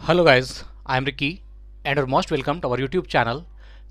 Hello guys, I am Ricky and और most welcome to our YouTube channel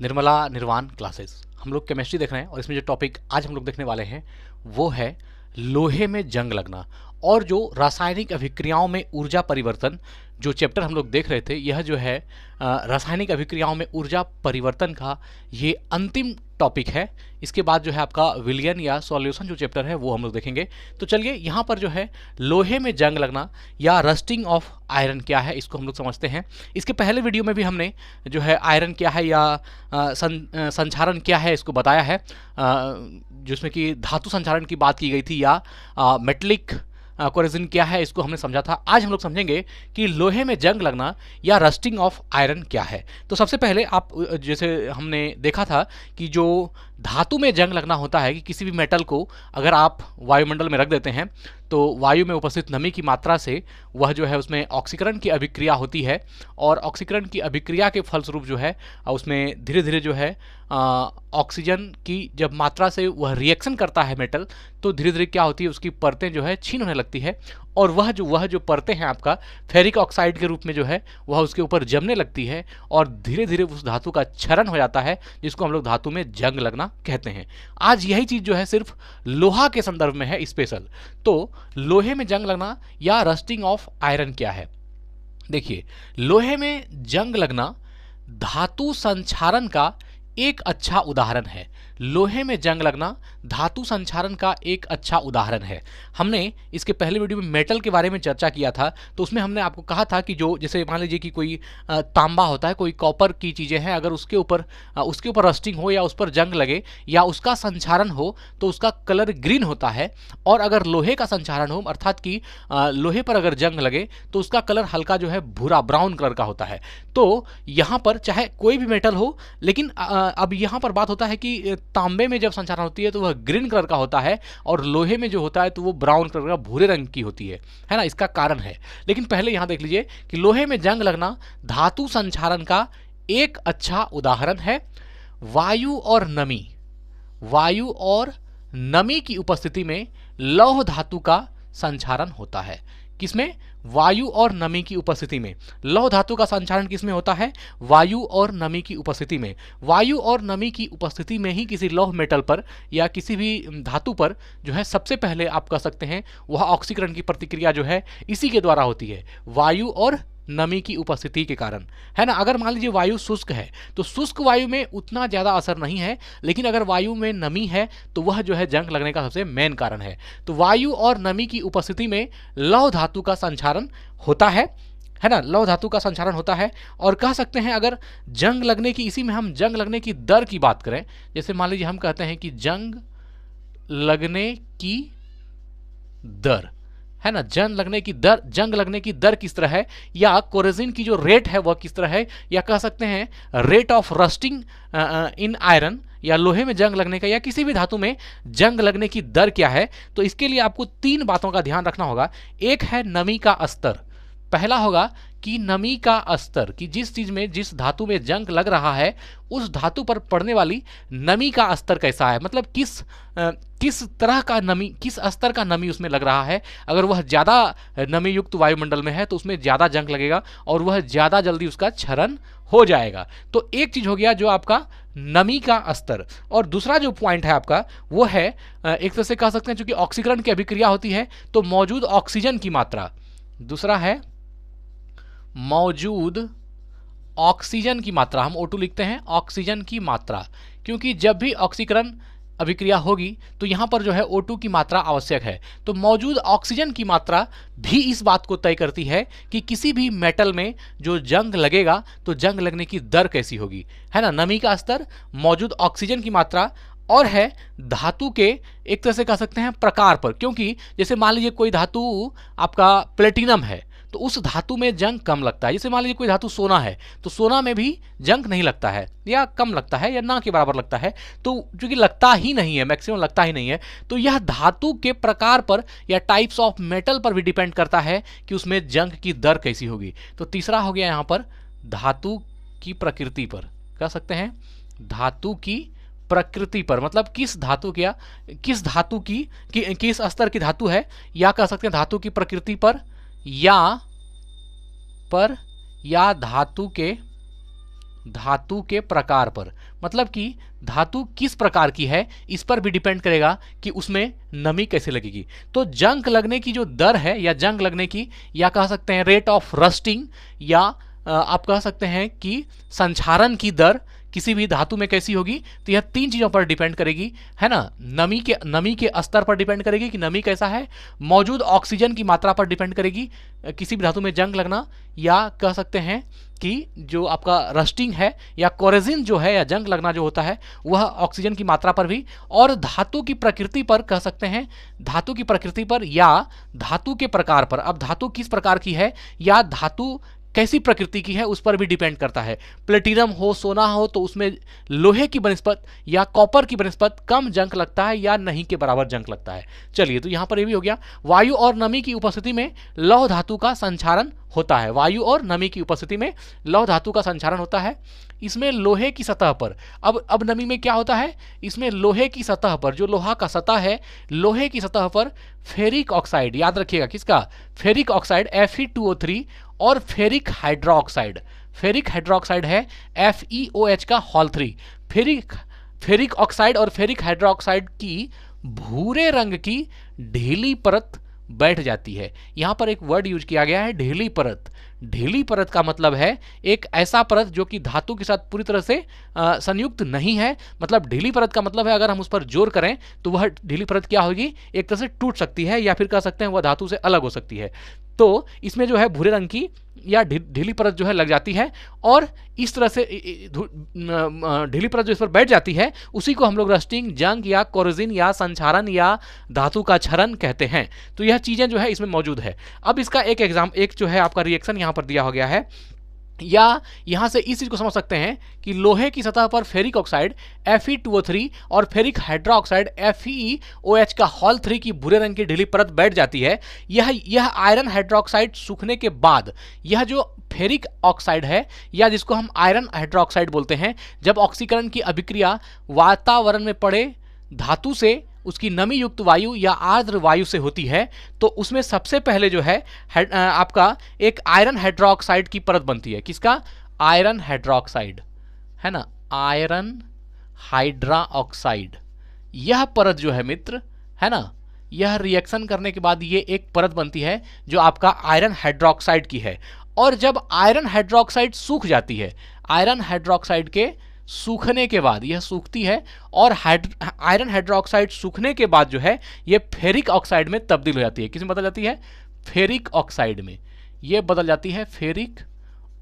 Nirmala Nirvana classes. हम लोग chemistry देख रहे हैं और इसमें जो टॉपिक आज हम लोग देखने वाले हैं वो है लोहे में जंग लगना और जो रासायनिक अभिक्रियाओं में ऊर्जा परिवर्तन। जो चैप्टर हम लोग देख रहे थे यह जो है रासायनिक अभिक्रियाओं में ऊर्जा परिवर्तन का ये अंतिम टॉपिक है। इसके बाद जो है आपका विलयन या सॉल्यूशन जो चैप्टर है वो हम लोग देखेंगे। तो चलिए यहाँ पर जो है लोहे में जंग लगना या रस्टिंग ऑफ आयरन क्या है इसको हम लोग समझते हैं। इसके पहले वीडियो में भी हमने जो है आयरन क्या है या संक्षारण क्या है इसको बताया है, जिसमें कि धातु संक्षारण की बात की गई थी या मेटलिक कोरेजन क्या है इसको हमने समझा था। आज हम लोग समझेंगे कि लोहे में जंग लगना या रस्टिंग ऑफ आयरन क्या है। तो सबसे पहले आप जैसे हमने देखा था कि जो धातु में जंग लगना होता है कि किसी भी मेटल को अगर आप वायुमंडल में रख देते हैं तो वायु में उपस्थित नमी की मात्रा से वह जो है उसमें ऑक्सीकरण की अभिक्रिया होती है और ऑक्सीकरण की अभिक्रिया के फलस्वरूप जो है उसमें धीरे धीरे जो है ऑक्सीजन की जब मात्रा से वह रिएक्शन करता है मेटल तो धीरे धीरे क्या होती है उसकी परतें जो है छीन होने लगती है और वह जो परतें हैं आपका फेरिक ऑक्साइड के रूप में जो है वह उसके ऊपर जमने लगती है और धीरे धीरे उस धातु का क्षरण हो जाता है जिसको हम लोग धातु में जंग लगना कहते हैं। आज यही चीज़ जो है सिर्फ लोहा के संदर्भ में है स्पेशल। तो लोहे में जंग लगना या रस्टिंग ऑफ आयरन क्या है। देखिए, लोहे में जंग लगना धातु संक्षारण का एक अच्छा उदाहरण है। लोहे में जंग लगना धातु संक्षारण का एक अच्छा उदाहरण है। हमने इसके पहले वीडियो में मेटल के बारे में चर्चा किया था तो उसमें हमने आपको कहा था कि जो जैसे मान लीजिए कि कोई तांबा होता है, कोई कॉपर की चीज़ें हैं, अगर उसके ऊपर रस्टिंग हो या उस पर जंग लगे या उसका संक्षारण हो तो उसका कलर ग्रीन होता है। और अगर लोहे का संक्षारण हो अर्थात कि लोहे पर अगर जंग लगे तो उसका कलर हल्का जो है भूरा ब्राउन कलर का होता है। तो यहाँ पर चाहे कोई भी मेटल हो, लेकिन अब यहाँ पर बात होता है कि तांबे में जब संक्षारण होती है तो वह ग्रीन कलर का होता है और लोहे में जो होता है तो वो ब्राउन कलर का भूरे रंग की होती है ना। इसका कारण है, लेकिन पहले यहाँ देख लीजिए कि लोहे में जंग लगना धातु संक्षारण का एक अच्छा उदाहरण है। वायु और नमी की उपस्थिति में लौह धातु का संक्षारण होता है। किसमें? वायु और नमी की उपस्थिति में। लौह धातु का संक्षारण किसमें होता है? वायु और नमी की उपस्थिति में। वायु और नमी की उपस्थिति में ही किसी लौह मेटल पर या किसी भी धातु पर जो है सबसे पहले आप कह सकते हैं वह ऑक्सीकरण की प्रतिक्रिया जो है इसी के द्वारा होती है, वायु और नमी की उपस्थिति के कारण, है ना। अगर मान लीजिए वायु शुष्क है तो शुष्क वायु में उतना ज़्यादा असर नहीं है, लेकिन अगर वायु में नमी है तो वह जो है जंग लगने का सबसे मेन कारण है। तो वायु और नमी की उपस्थिति में लौह धातु का संक्षारण होता है ना। लौह धातु का संक्षारण होता है और कह सकते हैं अगर जंग लगने की, इसी में हम जंग लगने की दर की बात करें, जैसे मान लीजिए हम कहते हैं कि जंग लगने की दर, है ना। जंग लगने की दर किस तरह है या कोरेजिन की जो रेट है वह किस तरह है, या कह सकते हैं rate of rusting in iron या लोहे में जंग लगने का या किसी भी धातु में जंग लगने की दर क्या है। तो इसके लिए आपको तीन बातों का ध्यान रखना होगा। एक है नमी का स्तर। पहला होगा कि नमी का स्तर, कि जिस चीज में जिस धातु में जंग लग रहा है उस धातु पर पड़ने वाली नमी का स्तर कैसा है, मतलब किस तरह का नमी, किस स्तर का नमी उसमें लग रहा है। अगर वह ज़्यादा नमी युक्त वायुमंडल में है तो उसमें ज़्यादा जंग लगेगा और वह ज़्यादा जल्दी उसका क्षरण हो जाएगा। तो एक चीज़ हो गया जो आपका नमी का स्तर। और दूसरा जो पॉइंट है आपका वो है एक तरह से कह सकते हैं चूंकि ऑक्सीकरण की अभिक्रिया होती है तो मौजूद ऑक्सीजन की मात्रा। दूसरा है मौजूद ऑक्सीजन की मात्रा, हम O2 लिखते हैं, ऑक्सीजन की मात्रा, क्योंकि जब भी ऑक्सीकरण अभिक्रिया होगी तो यहाँ पर जो है O2 की मात्रा आवश्यक है। तो मौजूद ऑक्सीजन की मात्रा भी इस बात को तय करती है कि किसी भी मेटल में जो जंग लगेगा तो जंग लगने की दर कैसी होगी, है ना। नमी का स्तर, मौजूद ऑक्सीजन की मात्रा और है धातु के एक तरह से कह सकते हैं प्रकार पर, क्योंकि जैसे मान लीजिए कोई धातु आपका प्लेटिनम है तो उस धातु में जंग कम लगता है। जैसे मान लीजिए कोई धातु सोना है तो सोना में भी जंग नहीं लगता है या कम लगता है या ना के बराबर लगता है। तो चूंकि लगता ही नहीं है, मैक्सिमम लगता ही नहीं है, तो यह धातु के प्रकार पर या टाइप्स ऑफ मेटल पर भी डिपेंड करता है कि उसमें जंग की दर कैसी होगी। तो तीसरा हो गया यहाँ पर धातु की प्रकृति पर, कह सकते हैं धातु की प्रकृति पर, मतलब किस धातु की किस स्तर की धातु है, या कह सकते हैं धातु की प्रकृति पर या धातु के प्रकार पर, मतलब कि धातु किस प्रकार की है इस पर भी डिपेंड करेगा कि उसमें नमी कैसे लगेगी। तो जंग लगने की जो दर है, या जंग लगने की, या कह सकते हैं रेट ऑफ रस्टिंग, या आप कह सकते हैं कि संक्षारण की दर किसी भी धातु में कैसी होगी, तो यह तीन चीजों पर डिपेंड करेगी, है ना। नमी के स्तर पर डिपेंड करेगी कि नमी कैसा है, मौजूद ऑक्सीजन की मात्रा पर डिपेंड करेगी किसी भी धातु में जंग लगना, या कह सकते हैं कि जो आपका रस्टिंग है या कोरेजिन जो है या जंग लगना जो होता है वह ऑक्सीजन की मात्रा पर भी, और धातु की प्रकृति पर, कह सकते हैं धातु की प्रकृति पर या धातु के प्रकार पर। अब धातु किस प्रकार की है या धातु कैसी प्रकृति की है उस पर भी डिपेंड करता है। प्लेटिनम हो, सोना हो, तो उसमें लोहे की बनस्पत या कॉपर की बनस्पत कम जंग लगता है या नहीं के बराबर जंग लगता है। चलिए, तो यहां पर ये भी हो गया। वायु और नमी की उपस्थिति में लौह धातु का संक्षारण होता है। वायु और नमी की उपस्थिति में लौह धातु का संक्षारण होता है। इसमें लोहे की सतह पर, अब नमी में क्या होता है, इसमें लोहे की सतह पर, जो लोहा का सतह है, लोहे की सतह पर फेरिक ऑक्साइड, याद रखिएगा किसका, फेरिक ऑक्साइड Fe2O3, और फेरिक हाइड्रोक्साइड, फेरिक हाइड्रोक्साइड है FeOH का होल 3। फेरिक ऑक्साइड और फेरिक हाइड्रोक्साइड की भूरे रंग की ढीली परत बैठ जाती है। यहां पर एक वर्ड यूज किया गया है, ढीली परत। ढीली परत का मतलब है एक ऐसा परत जो कि धातु के साथ पूरी तरह से संयुक्त नहीं है। मतलब ढीली परत का मतलब है अगर हम उस पर जोर करें तो वह ढीली परत क्या होगी, एक तरह से टूट सकती है, या फिर कह सकते हैं वह धातु से अलग हो सकती है। तो इसमें जो है भूरे रंग की या ढीली परत जो है लग जाती है, और इस तरह से ढीली परत जो इस पर बैठ जाती है उसी को हम लोग रस्टिंग, जंग या कोरोजिन या संक्षारण या धातु का क्षरण कहते हैं। तो यह चीजें जो है इसमें मौजूद है। अब इसका एक जो है आपका रिएक्शन यहां पर दिया हो गया है, या यहां से इस चीज को समझ सकते हैं कि लोहे की सतह पर फेरिक ऑक्साइड Fe2O3 और फेरिक हाइड्रोक्साइड FeOH का होल 3 की भूरे रंग की ढीली परत बैठ जाती है। यह आयरन हाइड्रोक्साइड सूखने के बाद, यह जो फेरिक ऑक्साइड है या जिसको हम आयरन हाइड्रोक्साइड बोलते हैं, जब ऑक्सीकरण की अभिक्रिया वातावरण में पड़े धातु से उसकी नमी युक्त वायु या आर्द्र वायु से होती है, तो उसमें सबसे पहले जो है आपका एक आयरन हाइड्रोक्साइड की परत बनती है। किसका, आयरन हाइड्रोक्साइड, है ना, आयरन हाइड्रोक्साइड। यह परत जो है मित्र, है ना, यह रिएक्शन करने के बाद ये एक परत बनती है जो आपका आयरन हाइड्रोक्साइड की है। और जब आयरन हाइड्रोक्साइड सूख जाती है, आयरन हाइड्रोक्साइड के सूखने के बाद, यह सूखती है और आयरन हाइड्रोक्साइड सूखने के बाद जो है ये फेरिक ऑक्साइड में तब्दील हो जाती है। किसमें बदल जाती है, फेरिक ऑक्साइड में। ये बदल जाती है फेरिक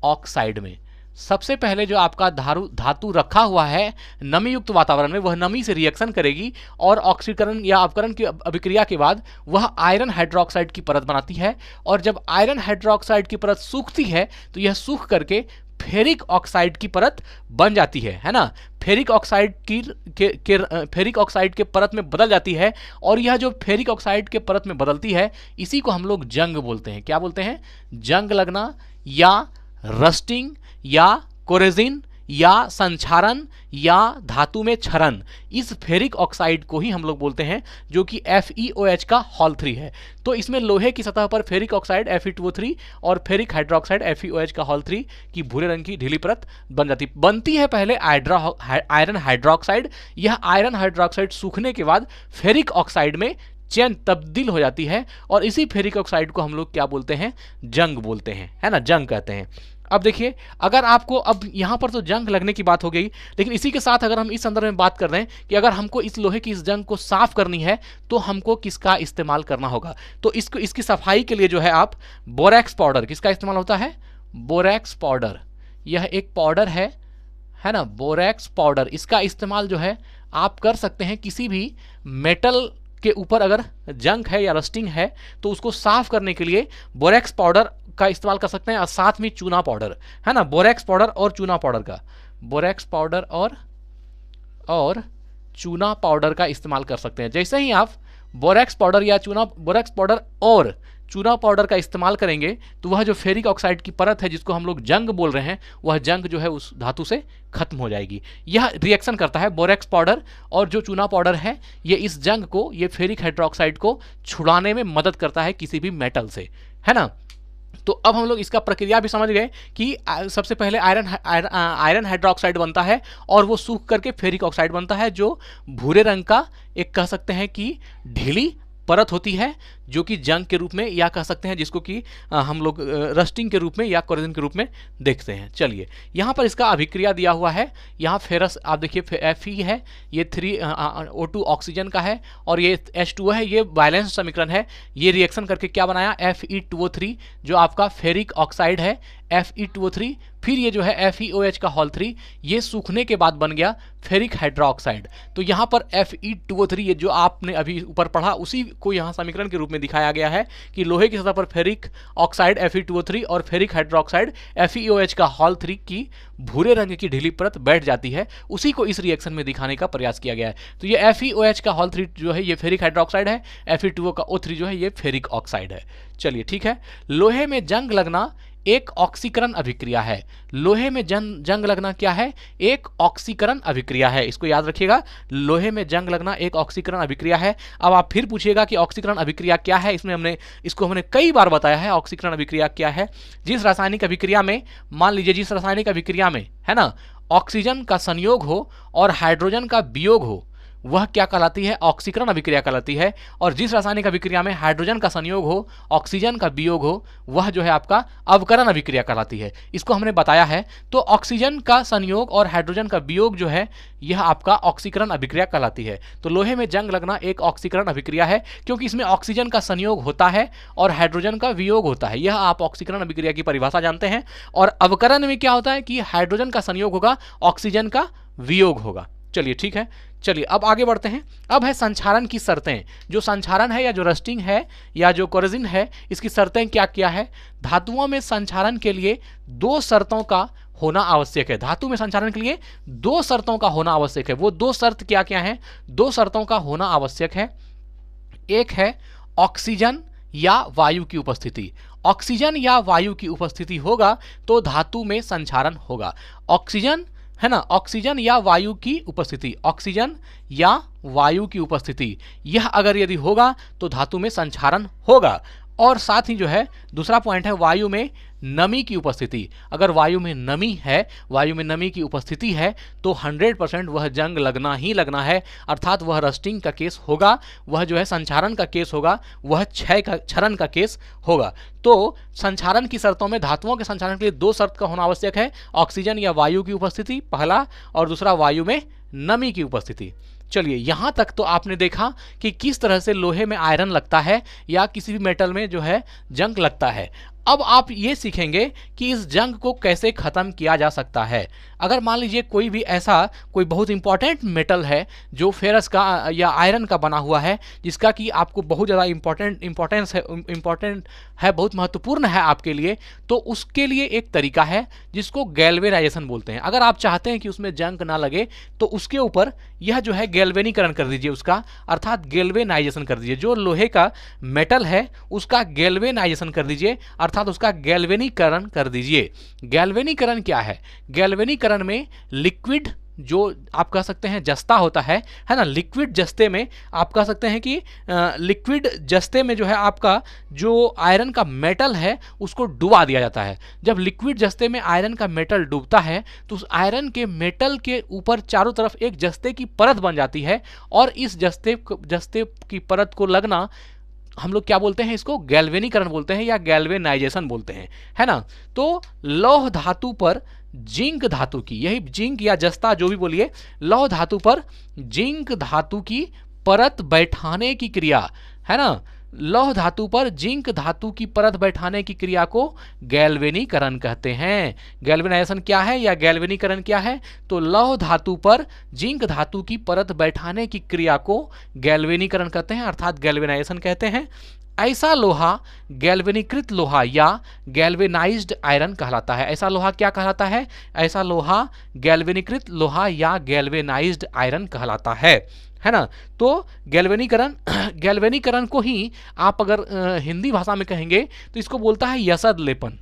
ऑक्साइड में। सबसे पहले जो आपका धातु रखा हुआ है नमी युक्त वातावरण में, वह नमी से रिएक्शन करेगी और ऑक्सीकरण या अपकरण की अभिक्रिया के बाद वह आयरन हाइड्रोक्साइड की परत बनाती है। और जब आयरन हाइड्रोक्साइड की परत सूखती है तो यह सूख करके फेरिक ऑक्साइड की परत बन जाती है ना। फेरिक ऑक्साइड फेरिक ऑक्साइड के परत में बदल जाती है, और यह जो फेरिक ऑक्साइड के परत में बदलती है इसी को हम लोग जंग बोलते हैं। क्या बोलते हैं, जंग लगना, या रस्टिंग, या कोरेजिन, या संक्षारण, या धातु में क्षरण। इस फेरिक ऑक्साइड को ही हम लोग बोलते हैं, जो कि FeOH का होल 3 है। तो इसमें लोहे की सतह पर फेरिक ऑक्साइड Fe2O3 और फेरिक हाइड्रोक्साइड FeOH का होल 3 की भूरे रंग की ढीली परत बनती है पहले आयरन हाइड्रोक्साइड। यह आयरन हाइड्रोक्साइड सूखने के बाद फेरिक ऑक्साइड में चेन तब्दील हो जाती है, और इसी फेरिक ऑक्साइड को हम लोग क्या बोलते हैं, जंग बोलते हैं, है ना, जंग कहते हैं। अब देखिए, अगर आपको, अब यहां पर तो जंग लगने की बात हो गई, लेकिन इसी के साथ अगर हम इस संदर्भ में बात कर रहे हैं कि अगर हमको इस लोहे की इस जंग को साफ करनी है तो हमको किसका इस्तेमाल करना होगा, तो इसकी सफाई के लिए जो है आप बोरैक्स पाउडर, किसका इस्तेमाल होता है, बोरैक्स पाउडर। यह एक पाउडर है ना, बोरैक्स पाउडर। इसका इस्तेमाल जो है आप कर सकते हैं किसी भी मेटल के ऊपर, अगर जंग है या रस्टिंग है तो उसको साफ करने के लिए बोरैक्स पाउडर का इस्तेमाल कर सकते हैं, और साथ में चूना पाउडर, है ना, बोरैक्स पाउडर और चूना पाउडर का, बोरैक्स पाउडर और चूना पाउडर का इस्तेमाल कर सकते हैं। जैसे ही आप बोरैक्स पाउडर या बोरैक्स पाउडर और चूना पाउडर का इस्तेमाल करेंगे तो वह जो फेरिक ऑक्साइड की परत है जिसको हम लोग जंग बोल रहे हैं, वह जंग जो है उस धातु से खत्म हो जाएगी। यह रिएक्शन करता है, बोरैक्स पाउडर और जो चूना पाउडर है ये इस जंग को, ये फेरिक हाइड्रोक्साइड को छुड़ाने में मदद करता है किसी भी मेटल से, है ना। तो अब हम लोग इसका प्रक्रिया भी समझ गए कि सबसे पहले आयरन हाइड्रोक्साइड बनता है और वो सूख करके फेरिक ऑक्साइड बनता है, जो भूरे रंग का एक कह सकते हैं कि ढीली परत होती है, जो कि जंग के रूप में या कह सकते हैं जिसको कि हम लोग रस्टिंग के रूप में या कोरेजन के रूप में देखते हैं। चलिए यहाँ पर इसका अभिक्रिया दिया हुआ है। यहाँ फेरस आप देखिए Fe है, ये 3O2 ऑक्सीजन का है और ये H2O है, ये बैलेंस समीकरण है। ये रिएक्शन करके क्या बनाया, Fe2O3 जो आपका फेरिक ऑक्साइड है, Fe2O3, फिर ये जो है FeOH का होल 3, ये सूखने के बाद बन गया फेरिक हाइड्रोक्साइड। तो यहाँ पर Fe2O3 ये जो आपने अभी ऊपर पढ़ा उसी को यहाँ समीकरण के रूप में दिखाया गया है कि लोहे की सतह पर फेरिक ऑक्साइड Fe2O3 और फेरिक हाइड्रोक्साइड FeOH का होल 3 की भूरे रंग की ढीली परत बैठ जाती है। उसी को इस रिएक्शन में दिखाने का प्रयास किया गया है। तो ये FeOH का होल 3 जो है ये फेरिक हाइड्रोक्साइड है, Fe2O का O3 जो है ये फेरिक ऑक्साइड है। चलिए ठीक है, लोहे में जंग लगना एक ऑक्सीकरण अभिक्रिया है। लोहे में जंग लगना क्या है, एक ऑक्सीकरण अभिक्रिया है। इसको याद रखिएगा, लोहे में जंग लगना एक ऑक्सीकरण अभिक्रिया है। अब आप फिर पूछिएगा कि ऑक्सीकरण अभिक्रिया क्या है। इसमें हमने कई बार बताया है ऑक्सीकरण अभिक्रिया क्या है। जिस रासायनिक अभिक्रिया में, मान लीजिए जिस रासायनिक अभिक्रिया में है ना ऑक्सीजन का संयोग हो और हाइड्रोजन का वियोग हो, वह क्या कहलाती है, ऑक्सीकरण अभिक्रिया कहलाती है। और जिस रासायनिक अभिक्रिया में हाइड्रोजन का संयोग हो, ऑक्सीजन का वियोग हो, वह जो है आपका अवकरण अभिक्रिया कहलाती है। इसको हमने बताया है। तो ऑक्सीजन का संयोग और हाइड्रोजन का वियोग जो है यह आपका ऑक्सीकरण अभिक्रिया कहलाती है। तो लोहे में जंग लगना एक ऑक्सीकरण अभिक्रिया है, क्योंकि इसमें ऑक्सीजन का संयोग होता है और हाइड्रोजन का वियोग होता है। यह आप ऑक्सीकरण अभिक्रिया की परिभाषा जानते हैं। और अवकरण में क्या होता है कि हाइड्रोजन का संयोग होगा, ऑक्सीजन का वियोग होगा। चलिए ठीक है, चलिए अब आगे बढ़ते हैं। अब है संक्षारण की शर्तें। जो संक्षारण है या जो रस्टिंग है या जो कोरेजन है, इसकी शर्तें क्या क्या है। धातुओं में संक्षारण के लिए दो शर्तों का होना आवश्यक है। धातु में संक्षारण के लिए दो शर्तों का होना आवश्यक है। वो दो शर्त क्या क्या है, दो शर्तों का होना आवश्यक है। एक है ऑक्सीजन या वायु की उपस्थिति। ऑक्सीजन या वायु की उपस्थिति होगा तो धातु में संक्षारण होगा। ऑक्सीजन है ना, ऑक्सीजन या वायु की उपस्थिति, ऑक्सीजन या वायु की उपस्थिति, यह अगर यदि होगा तो धातु में संक्षारण होगा। और साथ ही जो है दूसरा पॉइंट है वायु में नमी की उपस्थिति। अगर वायु में नमी है, वायु में नमी की उपस्थिति है तो 100% वह जंग लगना ही लगना है, अर्थात वह रस्टिंग का केस होगा, वह जो है संक्षारण का केस होगा, वह क्षरण का केस होगा। तो संक्षारण की शर्तों में धातुओं के संक्षारण के लिए दो शर्त का होना आवश्यक है, ऑक्सीजन या वायु की उपस्थिति पहला, और दूसरा वायु में नमी की उपस्थिति। चलिए यहाँ तक तो आपने देखा कि किस तरह से लोहे में आयरन लगता है या किसी भी मेटल में जो है जंग लगता है। अब आप ये सीखेंगे कि इस जंग को कैसे ख़त्म किया जा सकता है। अगर मान लीजिए कोई बहुत इंपॉर्टेंट मेटल है जो फेरस का या आयरन का बना हुआ है, जिसका कि आपको बहुत ज़्यादा इम्पोर्टेंट है, बहुत महत्वपूर्ण है आपके लिए, तो उसके लिए एक तरीका है जिसको गैल्वेनाइजेशन बोलते हैं। अगर आप चाहते हैं कि उसमें जंग ना लगे तो उसके ऊपर यह जो है गैल्वेनीकरण कर दीजिए उसका, अर्थात गैल्वेनाइजेशन कर दीजिए। जो लोहे का मेटल है उसका गैल्वेनाइजेशन कर दीजिए, अर्थात उसका गैल्वेनीकरण कर दीजिए। गैल्वेनीकरण क्या है, गैल्वेनीकरण में लिक्विड जो आप कह सकते हैं जस्ता होता है ना, लिक्विड जस्ते में आप कह सकते हैं कि लिक्विड जस्ते में जो है आपका जो आयरन का मेटल है उसको डुबा दिया जाता है। जब लिक्विड जस्ते में आयरन का मेटल डूबता है तो उस आयरन के मेटल के ऊपर चारों तरफ एक जस्ते की परत बन जाती है, और इस जस्ते की परत को लगना हम लोग क्या बोलते हैं, इसको गैल्वेनीकरण बोलते हैं या गैल्वेनाइजेशन बोलते हैं, है ना। तो लौह धातु पर जिंक धातु की, यही जिंक या जस्ता जो भी बोलिए, लौह धातु पर जिंक धातु की परत बैठाने की क्रिया, है ना, लौह धातु पर जिंक धातु की परत बैठाने की क्रिया को गैल्वेनीकरण कहते हैं। गैल्वेनाइजेशन क्या है या गैल्वेनीकरण क्या है, तो लौह धातु पर जिंक धातु की परत बैठाने की क्रिया को गैल्वेनीकरण कहते हैं, अर्थात गैल्वेनाइजेशन कहते हैं। ऐसा लोहा गैल्वेनीकृत लोहा या गैल्वेनाइज्ड आयरन कहलाता है। ऐसा लोहा क्या कहलाता है, ऐसा लोहा गैल्वेनीकृत लोहा या गैल्वेनाइज्ड आयरन कहलाता है ना। तो गैल्वेनीकरण को ही आप अगर हिंदी भाषा में कहेंगे तो इसको बोलता है यसद लेपन।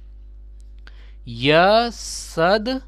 यसद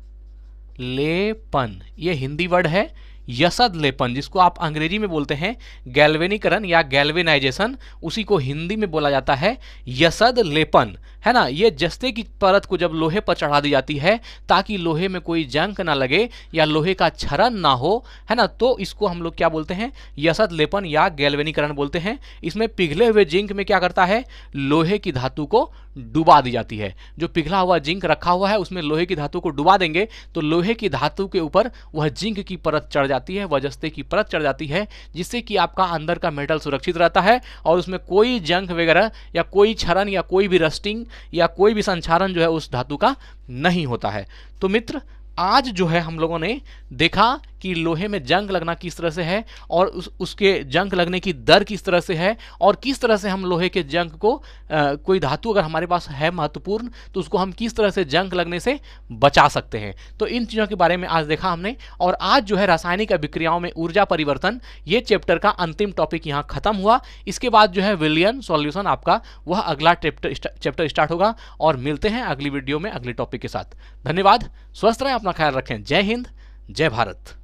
लेपन ये हिंदी वर्ड है, यसद लेपन, जिसको आप अंग्रेजी में बोलते हैं गैल्वेनीकरण या गैल्वेनाइजेशन, उसी को हिंदी में बोला जाता है यसद लेपन, है ना। ये जस्ते की परत को जब लोहे पर चढ़ा दी जाती है ताकि लोहे में कोई जंग ना लगे या लोहे का क्षरण ना हो, है ना, तो इसको हम लोग क्या बोलते हैं, यसद लेपन या गैल्वेनीकरण बोलते हैं। इसमें पिघले हुए जिंक में क्या करता है, लोहे की धातु को डुबा दी जाती है। जो पिघला हुआ जिंक रखा हुआ है उसमें लोहे की धातु को डुबा देंगे तो लोहे की धातु के ऊपर वह जिंक की परत चढ़ जाती है, वह जस्ते की परत चढ़ जाती है, जिससे कि आपका अंदर का मेटल सुरक्षित रहता है और उसमें कोई जंग वगैरह या कोई क्षरण या कोई भी रस्टिंग या कोई भी संक्षारण जो है उस धातु का नहीं होता है। तो मित्र, आज जो है हम लोगों ने देखा कि लोहे में जंग लगना किस तरह से है और उसके जंग लगने की दर किस तरह से है और किस तरह से हम लोहे के जंग को कोई धातु अगर हमारे पास है महत्वपूर्ण तो उसको हम किस तरह से जंग लगने से बचा सकते हैं। तो इन चीज़ों के बारे में आज देखा हमने। और आज जो है रासायनिक अभिक्रियाओं में ऊर्जा परिवर्तन, ये चैप्टर का अंतिम टॉपिक यहाँ खत्म हुआ। इसके बाद जो है विलियन सॉल्यूशन आपका वह अगला चैप्टर स्टार्ट होगा और मिलते हैं अगली वीडियो में अगले टॉपिक के साथ। धन्यवाद, स्वस्थ रहें, अपना ख्याल रखें। जय हिंद, जय भारत।